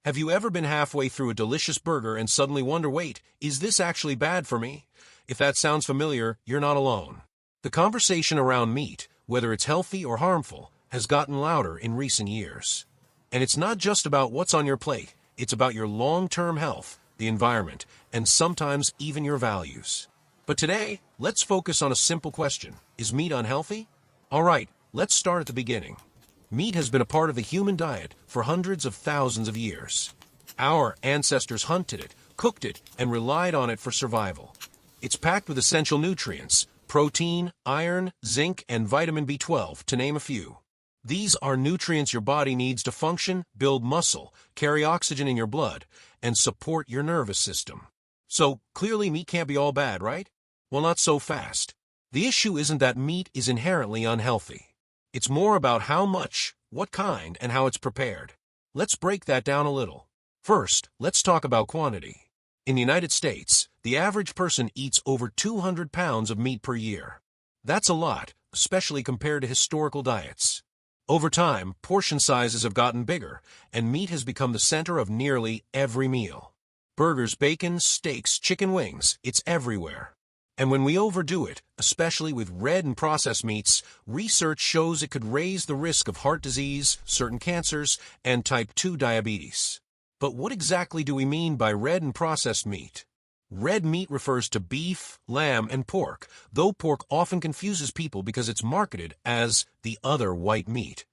Have you ever been halfway through a delicious burger and suddenly wonder, wait, is this actually bad for me? If that sounds familiar, you're not alone. The conversation around meat, whether it's healthy or harmful, has gotten louder in recent years. And it's not just about what's on your plate, it's about your long-term health, the environment, and sometimes even your values. But today, let's focus on a simple question. Is meat unhealthy? All right, let's start at the beginning. Meat has been a part of the human diet for hundreds of thousands of years. Our ancestors hunted it, cooked it, and relied on it for survival. It's packed with essential nutrients, protein, iron, zinc, and vitamin B12, to name a few. These are nutrients your body needs to function, build muscle, carry oxygen in your blood, and support your nervous system. So, clearly meat can't be all bad, right? Well, not so fast. The issue isn't that meat is inherently unhealthy. It's more about how much, what kind, and how it's prepared. Let's break that down a little. First, let's talk about quantity. In the United States, the average person eats over 200 pounds of meat per year. That's a lot, especially compared to historical diets. Over time, portion sizes have gotten bigger, and meat has become the center of nearly every meal. Burgers, bacon, steaks, chicken wings, it's everywhere. And when we overdo it, especially with red and processed meats, research shows it could raise the risk of heart disease, certain cancers, and type 2 diabetes. But what exactly do we mean by red and processed meat? Red meat refers to beef, lamb, and pork, though pork often confuses people because it's marketed as the other white meat.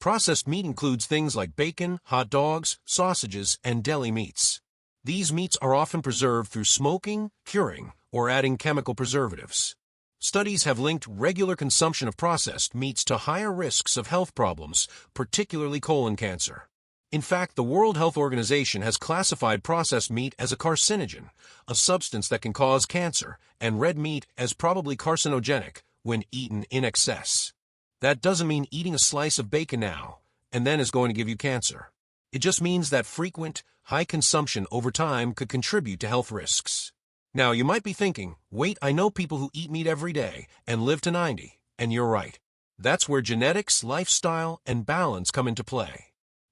Processed meat includes things like bacon, hot dogs, sausages, and deli meats. These meats are often preserved through smoking, curing, or adding chemical preservatives. Studies have linked regular consumption of processed meats to higher risks of health problems, particularly colon cancer. In fact, the World Health Organization has classified processed meat as a carcinogen, a substance that can cause cancer, and red meat as probably carcinogenic when eaten in excess. That doesn't mean eating a slice of bacon now and then is going to give you cancer. It just means that frequent, high consumption over time could contribute to health risks. Now, you might be thinking, wait, I know people who eat meat every day and live to 90, and you're right. That's where genetics, lifestyle, and balance come into play.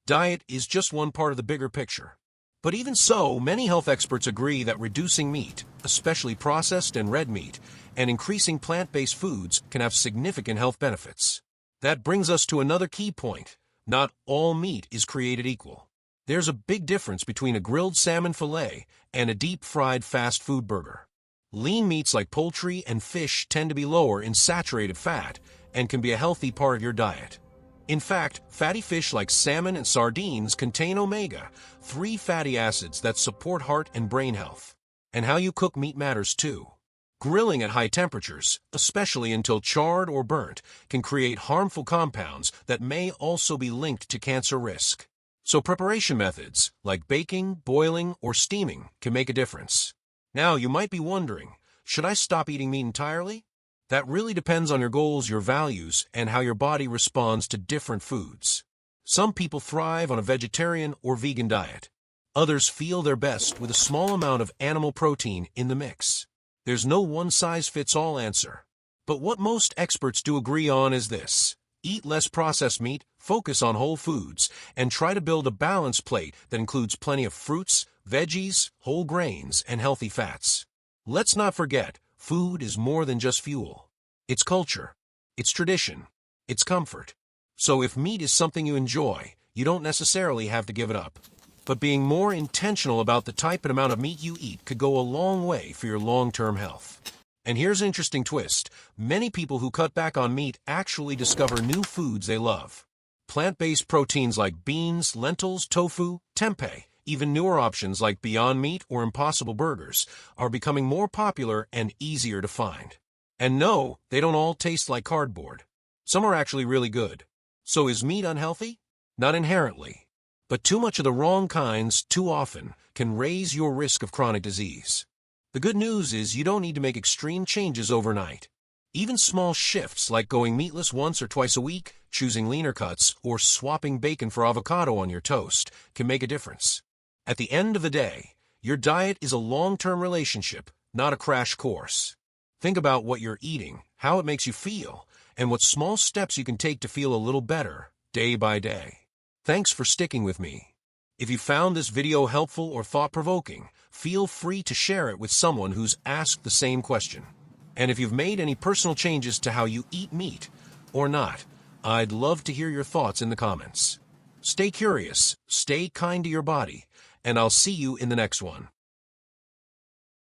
Diet is just one part of the bigger picture. But even so, many health experts agree that reducing meat, especially processed and red meat, and increasing plant-based foods can have significant health benefits. That brings us to another key point. Not all meat is created equal. There's a big difference between a grilled salmon fillet and a deep-fried fast food burger. Lean meats like poultry and fish tend to be lower in saturated fat and can be a healthy part of your diet. In fact, fatty fish like salmon and sardines contain omega-3 fatty acids that support heart and brain health. And how you cook meat matters too. Grilling at high temperatures, especially until charred or burnt, can create harmful compounds that may also be linked to cancer risk. So preparation methods, like baking, boiling, or steaming, can make a difference. Now, you might be wondering, should I stop eating meat entirely? That really depends on your goals, your values, and how your body responds to different foods. Some people thrive on a vegetarian or vegan diet. Others feel their best with a small amount of animal protein in the mix. There's no one-size-fits-all answer. But what most experts do agree on is this. Eat less processed meat, focus on whole foods, and try to build a balanced plate that includes plenty of fruits, veggies, whole grains, and healthy fats. Let's not forget, food is more than just fuel. It's culture. It's tradition. It's comfort. So if meat is something you enjoy, you don't necessarily have to give it up. But being more intentional about the type and amount of meat you eat could go a long way for your long-term health. And here's an interesting twist. Many people who cut back on meat actually discover new foods they love. Plant-based proteins like beans, lentils, tofu, tempeh, even newer options like Beyond Meat or Impossible Burgers are becoming more popular and easier to find. And no, they don't all taste like cardboard. Some are actually really good. So is meat unhealthy? Not inherently. But too much of the wrong kinds, too often, can raise your risk of chronic disease. The good news is you don't need to make extreme changes overnight. Even small shifts like going meatless once or twice a week, choosing leaner cuts, or swapping bacon for avocado on your toast can make a difference. At the end of the day, your diet is a long-term relationship, not a crash course. Think about what you're eating, how it makes you feel, and what small steps you can take to feel a little better, day by day. Thanks for sticking with me. If you found this video helpful or thought-provoking, feel free to share it with someone who's asked the same question. And if you've made any personal changes to how you eat meat or not, I'd love to hear your thoughts in the comments. Stay curious, stay kind to your body, and I'll see you in the next one.